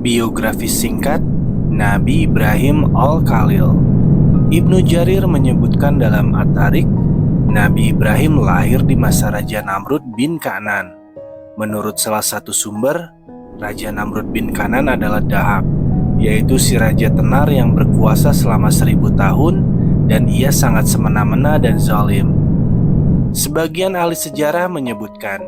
Biografi singkat Nabi Ibrahim Al-Khalil. Ibnu Jarir menyebutkan dalam At-Tariq, Nabi Ibrahim lahir di masa Raja Namrud bin Kan'an. Menurut salah satu sumber, Raja Namrud bin Kan'an adalah Dahak, yaitu si raja tenar yang berkuasa selama 1000 tahun dan ia sangat semena-mena dan zalim. Sebagian ahli sejarah menyebutkan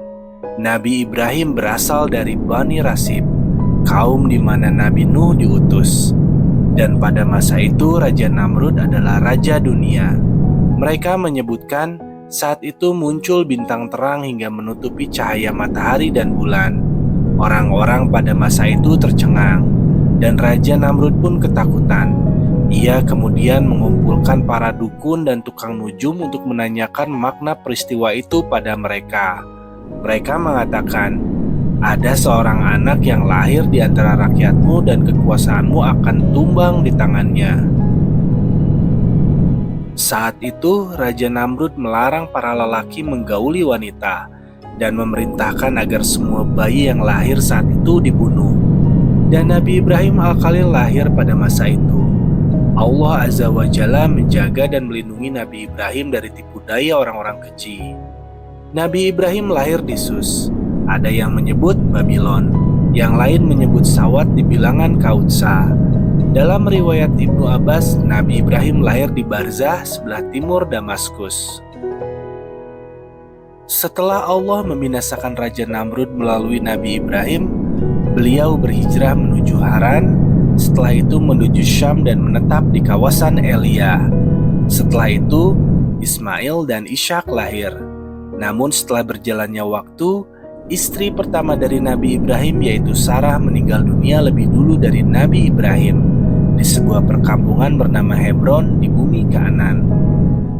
Nabi Ibrahim berasal dari Bani Rasib, kaum di mana Nabi Nuh diutus. Dan pada masa itu Raja Namrud adalah raja dunia. Mereka menyebutkan saat itu muncul bintang terang hingga menutupi cahaya matahari dan bulan. Orang-orang pada masa itu tercengang, dan Raja Namrud pun ketakutan. Ia kemudian mengumpulkan para dukun dan tukang nujum untuk menanyakan makna peristiwa itu pada mereka. Mereka mengatakan, ada seorang anak yang lahir di antara rakyatmu dan kekuasaanmu akan tumbang di tangannya. Saat itu Raja Namrud melarang para lelaki menggauli wanita dan memerintahkan agar semua bayi yang lahir saat itu dibunuh. Dan Nabi Ibrahim Al-Khalil lahir pada masa itu. Allah Azza wa Jalla menjaga dan melindungi Nabi Ibrahim dari tipu daya orang-orang keji. Nabi Ibrahim lahir di Sus. Ada yang menyebut Babylon, yang lain menyebut Sawat di bilangan Kautsa. Dalam riwayat Ibnu Abbas, Nabi Ibrahim lahir di Barzah sebelah timur Damaskus. Setelah Allah membinasakan Raja Namrud melalui Nabi Ibrahim, beliau berhijrah menuju Haran, setelah itu menuju Syam dan menetap di kawasan Elia. Setelah itu, Ismail dan Ishak lahir. Namun setelah berjalannya waktu, istri pertama dari Nabi Ibrahim yaitu Sarah meninggal dunia lebih dulu dari Nabi Ibrahim di sebuah perkampungan bernama Hebron di bumi Kan'an.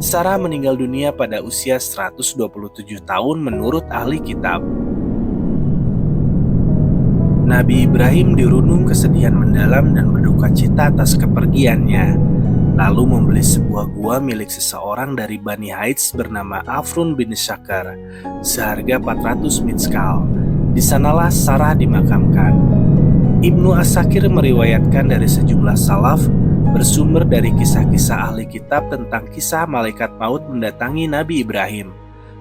Sarah meninggal dunia pada usia 127 tahun menurut ahli kitab. Nabi Ibrahim dirunung kesedihan mendalam dan berduka cita atas kepergiannya, lalu membeli sebuah gua milik seseorang dari Bani Haits bernama Afrun bin Syakar seharga 400 mitskal. Di sanalah Sarah dimakamkan. Ibnu Asakir meriwayatkan dari sejumlah salaf bersumber dari kisah-kisah ahli kitab tentang kisah malaikat maut mendatangi Nabi Ibrahim.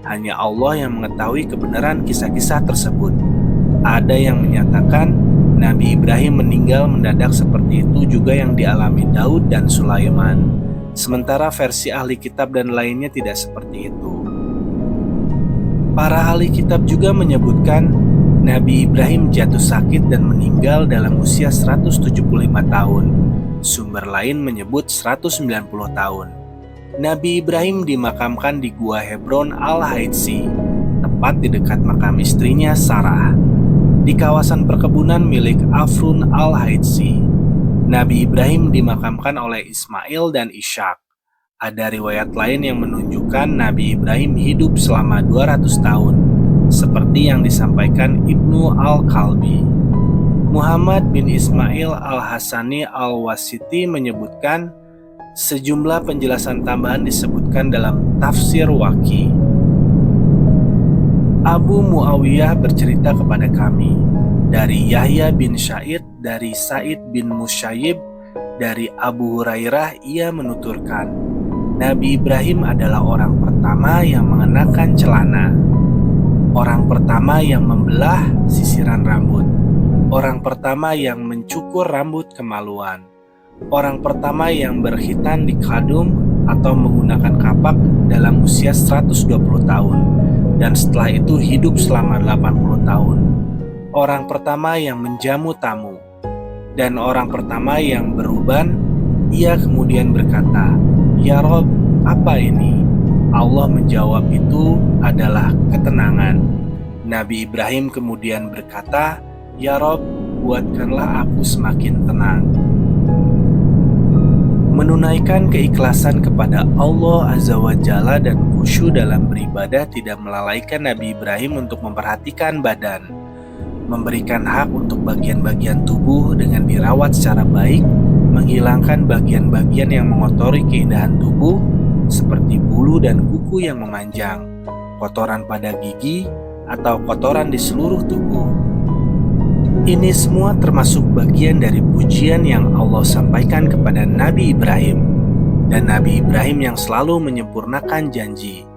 Hanya Allah yang mengetahui kebenaran kisah-kisah tersebut. Ada yang menyatakan Nabi Ibrahim meninggal mendadak seperti itu juga yang dialami Daud dan Sulaiman. Sementara versi ahli kitab dan lainnya tidak seperti itu. Para ahli kitab juga menyebutkan Nabi Ibrahim jatuh sakit dan meninggal dalam usia 175 tahun. Sumber lain menyebut 190 tahun. Nabi Ibrahim dimakamkan di Gua Hebron Al-Haitsi, tepat di dekat makam istrinya Sarah, di kawasan perkebunan milik Afrun Al-Haitsi. Nabi Ibrahim dimakamkan oleh Ismail dan Ishak. Ada riwayat lain yang menunjukkan Nabi Ibrahim hidup selama 200 tahun, seperti yang disampaikan Ibnu Al-Kalbi. Muhammad bin Ismail Al-Hasani Al-Wasiti menyebutkan sejumlah penjelasan tambahan disebutkan dalam tafsir Waqi. Abu Muawiyah bercerita kepada kami dari Yahya bin Sa'id, dari Sa'id bin Musayyib, dari Abu Hurairah. Ia menuturkan, Nabi Ibrahim adalah orang pertama yang mengenakan celana, orang pertama yang membelah sisiran rambut, orang pertama yang mencukur rambut kemaluan, orang pertama yang berkhitan di kadum atau menggunakan kapak dalam usia 120 tahun. Dan setelah itu hidup selama 80 tahun. Orang pertama yang menjamu tamu. Dan orang pertama yang beruban. Ia kemudian berkata, Ya Rob, apa ini? Allah menjawab, itu adalah ketenangan. Nabi Ibrahim kemudian berkata, Ya Rob, buatkanlah aku semakin tenang. Menunaikan keikhlasan kepada Allah Azza wa Jalla dan khusyuk dalam beribadah tidak melalaikan Nabi Ibrahim untuk memperhatikan badan, memberikan hak untuk bagian-bagian tubuh dengan dirawat secara baik, menghilangkan bagian-bagian yang mengotori keindahan tubuh seperti bulu dan kuku yang memanjang, kotoran pada gigi, atau kotoran di seluruh tubuh. Ini semua termasuk bagian dari pujian yang Allah sampaikan kepada Nabi Ibrahim, dan Nabi Ibrahim yang selalu menyempurnakan janji.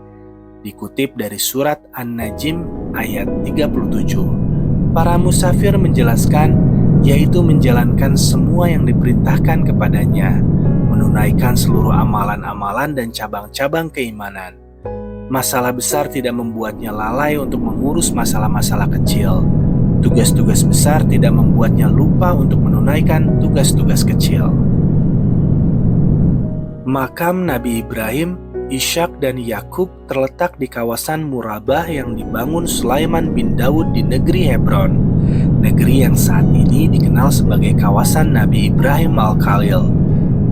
Dikutip dari surat An-Najm ayat 37. Para musafir menjelaskan, yaitu menjalankan semua yang diperintahkan kepadanya, menunaikan seluruh amalan-amalan dan cabang-cabang keimanan. Masalah besar tidak membuatnya lalai untuk mengurus masalah-masalah kecil. Tugas-tugas besar tidak membuatnya lupa untuk menunaikan tugas-tugas kecil. Makam Nabi Ibrahim, Ishak dan Yakub terletak di kawasan Murabah yang dibangun Sulaiman bin Daud di negeri Hebron, negeri yang saat ini dikenal sebagai kawasan Nabi Ibrahim Al-Khalil.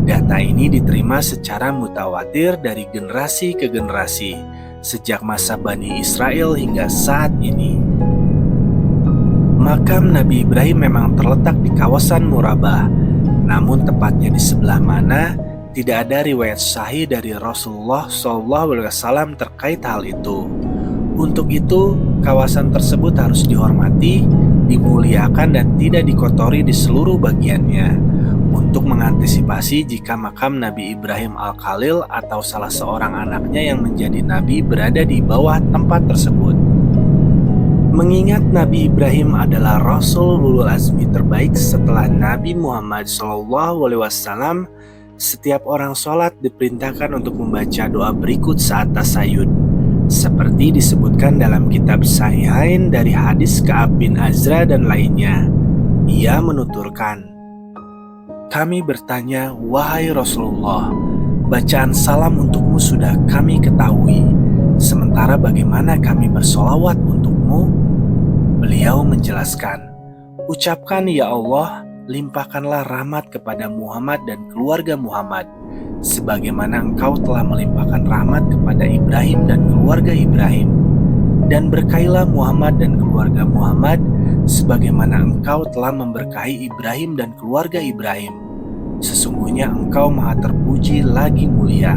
Data ini diterima secara mutawatir dari generasi ke generasi, sejak masa Bani Israel hingga saat ini. Makam Nabi Ibrahim memang terletak di kawasan Murabah, namun tepatnya di sebelah mana tidak ada riwayat sahih dari Rasulullah SAW terkait hal itu. Untuk itu, kawasan tersebut harus dihormati, dimuliakan dan tidak dikotori di seluruh bagiannya, untuk mengantisipasi jika makam Nabi Ibrahim Al-Khalil atau salah seorang anaknya yang menjadi nabi berada di bawah tempat tersebut. Mengingat Nabi Ibrahim adalah Rasul ulul azmi terbaik setelah Nabi Muhammad SAW, setiap orang sholat diperintahkan untuk membaca doa berikut saat tasyahud, seperti disebutkan dalam kitab Sahihain dari hadis Ka'ab bin Azra dan lainnya. Ia menuturkan, "Kami bertanya, wahai Rasulullah, bacaan salam untukmu sudah kami ketahui, sementara bagaimana kami bersolawat untukmu?" Beliau menjelaskan, "Ucapkan ya Allah, limpahkanlah rahmat kepada Muhammad dan keluarga Muhammad, sebagaimana Engkau telah melimpahkan rahmat kepada Ibrahim dan keluarga Ibrahim. Dan berkailah Muhammad dan keluarga Muhammad, sebagaimana Engkau telah memberkahi Ibrahim dan keluarga Ibrahim. Sesungguhnya Engkau maha terpuji lagi mulia."